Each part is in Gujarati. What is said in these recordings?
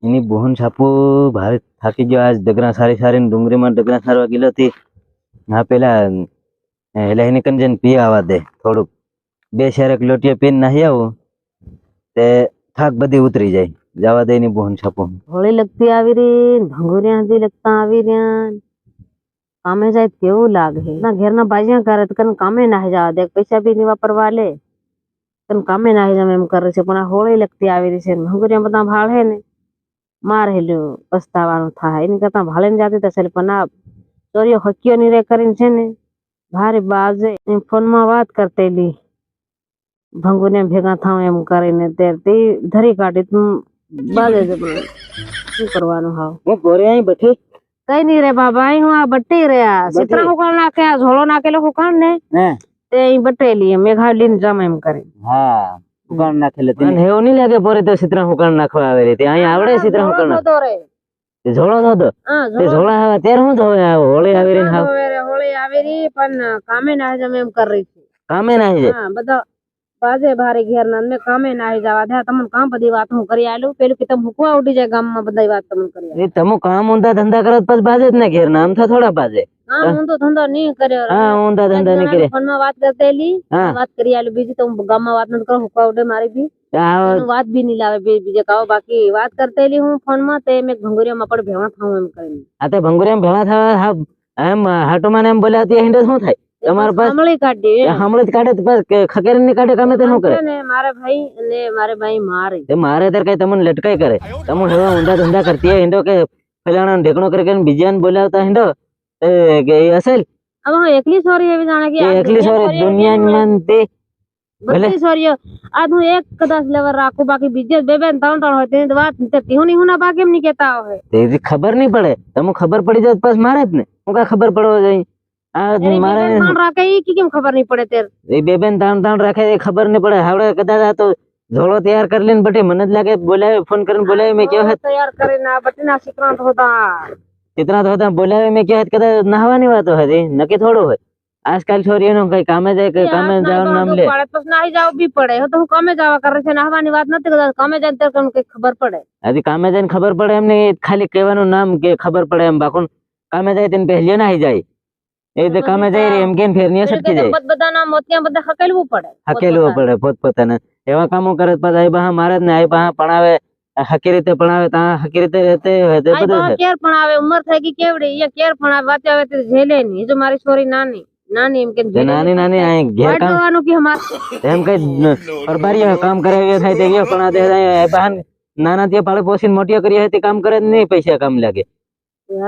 એની બોહન છાપો ભારે થાકી ગયો આજ ડગરા સારી સારી ડુંગળીમાં ડગરા સારવા ગયેલો હતી. હા પેલા એટલે એને કંજન પી આવવા દે થોડુંક 2 શેરેક લોટીએ પીને નાહી આવું તે થાક બધી ઉતરી જાય. જવા દે એની બોહન છાપો. હોળી લગતી આવી રહી ભંગુરિયા હજી લગતા આવી રહ્યા કામે જાય તો કેવું લાગે ના ઘેરના બાજિયા કરે તો કને કામે ના જવા દે પૈસા બી નહીં વાપરવા લે કને કામે ના જાય એમ કરે છે. પણ આ હોળી લગતી આવી રહી છે ભંગુરિયા બધા ભાળે ને મારે હેલું પસ્તાવાનું થાય એની કરતા ભાળે ને જાતી તો ચાલે. પણ આ ચોરીઓ હક્યો ની રે કરીને છે ને ભારે બાજે ફોનમાં વાત કરતેલી ભંગુને ભેગા થાવ એમ કરીને તે ધરી કાઢી તું બાજે જ શું કરવાનું હાવ હું ઘરે અહીં બેઠી કઈ નઈ રે બાબા અહીં હું આ બટ્ટી રહ્યા સિત્રા હુકાળ નાખે આ ઝોળો નાખેલો હુકાળ ને તે અહીં બટેલી મેઘા લીન જમ એમ કરી. હા હુકાળ નાખેલે તને એવું નહીં લાગે પોરે તો સિત્રા હુકાળ નાખવા આવે રે તે અહીં આવડે સિત્રા હુકાળ નાખતો રે તે ઝોળો નતો તે ઝોળા આવે ત્યારે હું તો હવે હોળી આવી રહી હાવ હોળી આવી રહી પણ કામે ના જમ એમ કરી રહી છે. કામે ના જાય હા બધા બાજે ભારે ઘેર ના મેં કામે ના જવા દે તમને કામ બધી વાત હું કરી આલું પેલું કે તમે હુકવા ઉડી જાય ગામમાં બધી વાત તમને કરી એ તમે કામ ઊંધા ધંધા કરો પછી બાજે જ ને ઘેર ના આમ તો થોડા બાજે. હા હું તો ધંધો નહીં કર્યો. હા ઊંધા ધંધા નહીં કરે ફોનમાં વાત કરતેલી વાત કરી આલું બીજી તો ગામમાં વાત નથી કરો હુકવા ઉડે મારી બી વાત બી નહીં લાવે બીજે કાવ બાકી વાત કરતેલી હું ફોનમાં તે મેં ભંગુરિયામાં પણ ભેળા થાઉં એમ કરીને. આ તે ભંગુરિયામાં ભેળા થવા એમ હાટોમાં એમ બોલાતી હિંડે શું થાય તમાર પાસે હમળી કાઢી હમણાં જ કાઢે તો ખકેર ની કાઢે કામે તે શું કરે ને મારે ભાઈ અને મારે ભાઈ મારે તે મારે તાર કઈ તમને લટકાઈ કરે તમે એવા ઊંધા ધંધા કરતી હિંડો કે ફલાણા ઢેકણો કરી બીજાને બોલાવતા હિંડો કે અસલ હવે હું એકલી સોરી એવી જાણે કે એકલી સોરી દુનિયાની માનતી બધી સોરીઓ આ હું એક કદાચ લેવર રાખું બાકી બીજે બે બે ત્રણ ત્રણ હોય તેની વાત તીહું ની હું ના બાકી એમ નહીં કેતા હોય તે ખબર નહીં પડે તમે ખબર પડી જાય પછી મારે જ ને હું કા ખબર પડવા જાય આ મારે રાખે ઈ કેમ ખબર નહીં પડે તેર એ બે બેન ત્રણ રાખે એ ખબર નહીં પડે હાવડે કદાચ આ તો ઝોળો તૈયાર કરી લઈને બટે મને જ લાગે બોલાવે ફોન કરીને બોલાવે મેં કેવો તૈયાર કરીને આ બટીના શિકરાંત હોતા ચિત્રાંત હોતા બોલાવે મેં કેવો કદાચ નહાવાની વાતો હતી નક્કી થોડું હોય આજકાલ છોરીઓનો કઈ કામે જાય કઈ કામે જવાનું નામ લે પછી નાહી જાવ બી પડે તો હું કામે જવા કરે છે નહાવાની વાત નથી કદાચ કામે જાય ત્યારે કઈ ખબર પડે હજી કામે જઈને ખબર પડે એમ નહીં ખાલી કહેવાનું નામ કે ખબર પડે એમ બાકુન કામે જાય તેને પહેલી નાહી જાય એ તો કામે જાય એમ કેમ ફેર નહીં સટકી જાય બધાના મોતિયા બધા હકેલવું પડે પોતપોતાને એવા કામો કરે પછી આ બહા મારે જ ને આ બહા ભણાવે હકી રીતે ભણાવે તા હકી રીતે રહેતે હોય તે બધું કેર ભણાવે ઉંમર થઈ ગઈ કેવડી એ કેર ભણાવે વાતે આવે તે ઝેલે નહીં જો મારી છોરી નાની નાની એમ કે નાની આ ઘેર કામ કે અમાર એમ કઈ પરબારીઓ કામ કરાવ્યો થાય તે ગયો પણ આ બહાન નાના ત્યાં પાળે પોસીને મોટીઓ કરી હોય તે કામ કરે નહીં પૈસા કામ લાગે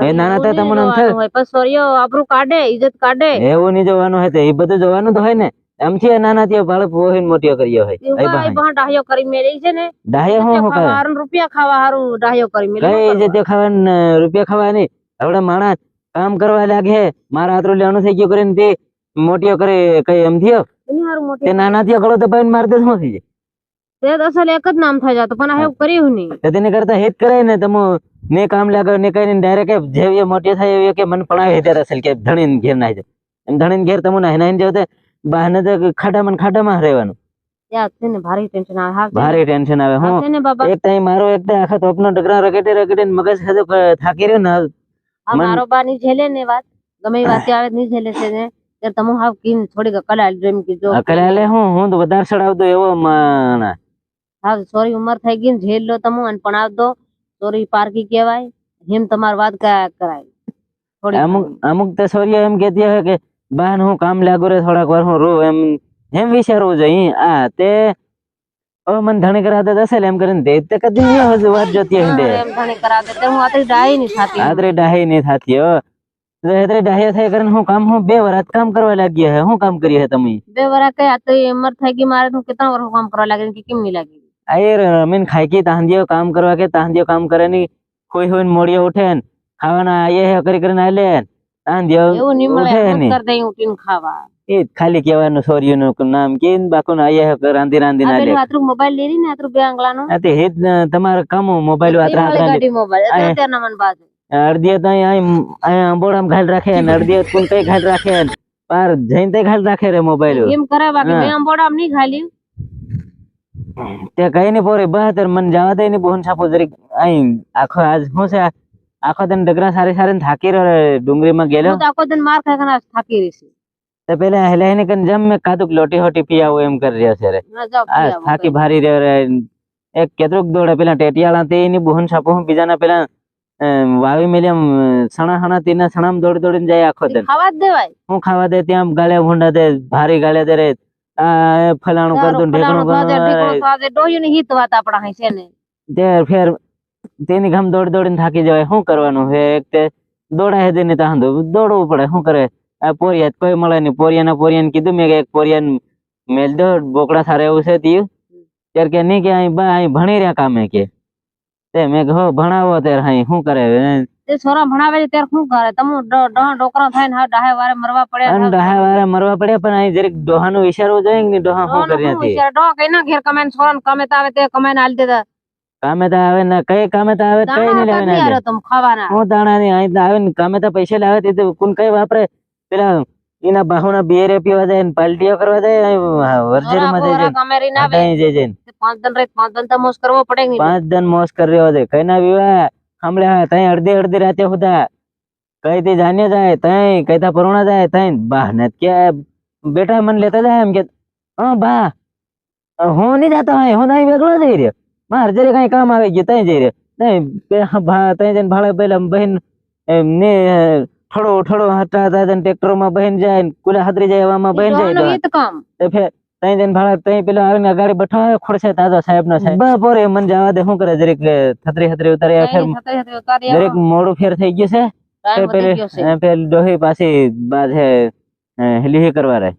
એ નાના તો તમને એમ થાય પછી સોરીઓ આબરૂ કાઢે ઇજ્જત કાઢે એવું નહીં જોવાનું હોય એ બધું જોવાનું તો હોય ને એમ થી નાના ત્યાં પાળે પોસીને મોટીઓ કર્યો હોય એ બહાર ડાહ્યો કરી મેલી છે ને ડાહ્યો હું ખાવા રૂપિયા ખાવા હારું ડાહ્યો કરી મેલી કઈ ઇજ્જત ખાવા રૂપિયા ખાવા નહીં હવે માણસ કામ કરવા લાગે મારા હાથરું લેવાનું થઈ ગયું કરીને તે મોટીઓ કરે કઈ એમ થયો તે નાના થયો ગળો તો ભાઈ મારતે શું થઈ જાય તે અસલ એક જ નામ થઈ જતો પણ આ એવું કર્યું નહીં તેને કરતા હેત કરાય ને તમે ને કામ લાગે ને કઈ ડાયરેક્ટ જેવી મોટી થાય એવી કે મને ભણાવે ત્યારે અસલ કે ધણીને ઘેર નાઈ જાય એમ ધણીને ઘેર તમે નાઈ જાવ તો બહાને તો ખાડામાં રહેવાનું ભારે ટેન્શન આવે ભારે ટેન્શન આવે હું એક ટાઈમ મારો એક આખા તોપનો ડગરા રગડે મગજ ખાધો થાકી રહ્યો ને મારો બા ની ઝેલે ને વાત ગમે એ વાત આવે નહીં ઝેલે છે ને ત્યારે તમે હાવ કીન થોડીક કલાલ જેમ કીધો કલાલે હું તો વધારે ચડાવતો એવો માણા હા સોરી ઉંમર થઈ ગઈ ઝેલ લો તમે અને પણ આવતો સોરી પારકી કહેવાય એમ તમારી વાત કરાય અમુક તો સોરીઓ એમ કેતી હોય કે બહાર હું કામ લાગુ રે થોડાક વાર હું રો એમ વિચારવું જોઈએ આ તે મને ધણી કરાવતા હશે એમ કરીને તે કદી વાત જોતી હશે એમ ધણી કરાવતા તે હું આતરી ડાહી નહીં થાતી આતરી ડાહી નહીં થાતી હો આતરી ડાહી થઈ કરીને હું કામ હું 2 વર્ષ કામ કરવા લાગી હે હું કામ કરી હે તમે 2 વર્ષ કઈ આ તો ઉંમર થઈ ગઈ મારે હું કેટલા વર્ષ કામ કરવા લાગે કે કેમ નહીં લાગી આયર રમીન ખાઈ કે તાંદિયો કામ કરવા કે તાંદિયો કામ કરે ની કોઈ હોય મોડિયો ઉઠે ને ખાવાના આયે હે કરી કરીને આલે તાંદિયો એવું નહીં મળે કર દઈ ઉઠીને ખાવા એ ખાલી કહેવાનું સોરીનું નામ કે બાકુનો આયે હે રાંધી ના લે આતરું મોબાઈલ લેરી ને આતરું બે આંગલાનો આ તે હેત તમારા કામ મોબાઈલ આતરા ગાડી મોબાઈલ અત્યારના મન બાજુ અડધી તો અહીંયા અંબોડામ ઘાલ રાખે ને અડધી કોણ કઈ ઘાલ રાખે પાર જઈને તે ઘાલ રાખે રે મોબાઈલ એમ કરે બાકી મેં અંબોડામ નહીં ખાલી તે કઈ નહીં પોરે બહાતર મન જવા દે ને બોન છાપો જરીક અહીં આખો આજ શું છે આખો દિન ડગરા સારી સારી થાકી રહ્યો ડુંગળીમાં ગયેલો હું તો આખો દિન માર ખાઈ ખાઈને થાકી રહી છું. તો પેલા હેલા એને કન જમ મેં કાદુક લોટી હોટી પી આવું એમ કરી રહ્યા છે રે ના જાઓ આ પી આવો થાકી ભારી રહ્યો રે એક કેતરોક દોડે પેલા ટેટિયાળા તે એની બોન છાપો હું બીજાના પેલા વાવી મેલ્યા સણા સણા તીના સણામ દોડી દોડીને જાય આખો દિન ખાવા જ દેવાય. હું ખાવા દે ત્યાં ગાળ્યા ભૂંડા દે ભારી ગાળ્યા દે રે આ ફલાણું કરતું ને ઢેકણું કરતું ડોહ્યું ની હિત વાત આપણા અહીં છે ને. તે ફેર તેની ગામ દોડી દોડીને થાકી જવાય શું કરવાનું છે એક તે દોડાય દે ને ત્યાં દોડવું પડે શું કરે આ પોરિયા કોઈ મળે નહીં પોરિયાને કીધું મેં કે એક પોરિયાને મેલ દો બોકડા સારા એવું છે તીયું ત્યારે કે નહીં કે અહીં ભણી રહ્યા કામે કે તે મેં હો ભણાવો ત્યારે અહીં શું કરે તે છોરા ભણાવે છે ત્યારે શું કરે તમે ડોકરા થાય ને ડાહે વારે મરવા પડ્યા અને ડોહા વારે મરવા પડ્યા પણ અહીં જરીક ડોહાનું વિચારવું જોઈએ કે ડોહા શું કરી હતી ડોહા કઈ ના ઘેર કમાઈને છોરા કામે તો આવે તે કમાઈને હાલ દેતા કામે તો આવે ને કઈ કામે તો આવે કઈ નહીં લાવે દાણા તમે ખાવાના હું દાણા ની અહીં આવે ને કામે તો પૈસા લાવે તે તો કોણ કઈ વાપરે પેલા એના બાહુના બિયરે પીવા જાય ને પાલટીઓ કરવા જાય વર્જરમાં જાય કમેરી ના જાય જઈને 5 દિન રેત 5 દિન તો મોસ કરવો પડે ને 5 દિન મોસ કર્યો છે કઈ ના વિવાહ હમણે તઈ અડધી રાતે સુધા કઈ થી જાને જાય તઈ કઈ તા પરોણા જાય તઈ બા ને કે બેટા મન લેતા જાય એમ કે બા હું નહીં જાતો હું નહીં વેગળો જઈ રહ્યો માર જરે કઈ કામ આવી ગયું તઈ જઈ રહ્યો નહીં ભા તઈ જઈને ભાડે પેલા બહેન ને ઠડો હટા હતા ટ્રેક્ટર માં બહેન જાય કુલા હાથરી જાય એવામાં બહેન જાય હિત કામ તો ફેર તઈ જઈને ભાડે તઈ પેલા આવીને ગાડી બઠાવે ખોડશે તાજો સાહેબ નો સાહેબ બા પોરે મન જવા દે શું કરે જરીક થતરી ઉતારી ફેર જરીક મોડું ફેર થઈ ગયું છે પેલી ડોહી પાછી બાદ હે હેલી કરવા રહે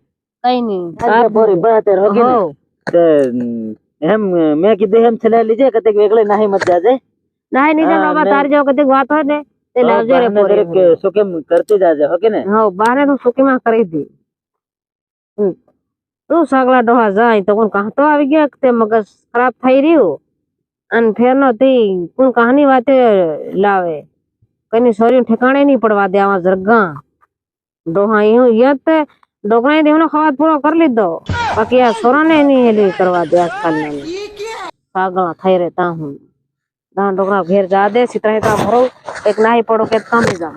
કઈ નહીં આ પોરી બહાતર હોગી એમ મેં કીધું એમ છેલ્લા લીજે કતેક વેગળે નાહી મત જાજે નાહી નહીં બાબા તાર જો કતેક વાત હોય ને તે લાવજે રે પોરી કે સુકેમ કરતી જાજે હો કે ને હા બાને તો સુકીમાં કરી દી તું સગલા ડોહા જાય તો કોણ કહતો આવી ગયા તે મગજ ખરાબ થઈ રહ્યું અને ફેર નો તી કોણ કહાની વાતે લાવે કઈની શરીર ઠેકાણે નહીં પડવા દે આવા જરગા ડોહા એવું યત તે ડોકરા દેવનો ખવાત પૂરો કરી લીધો બાકી આ છોરાને નહીં હેલી કરવા દે આજકાલ પાગલા થઈ રહેતા હું ડોકરા ઘેર જા દે સીતા ભરો એક નાહી પડો કે કામે જાઉં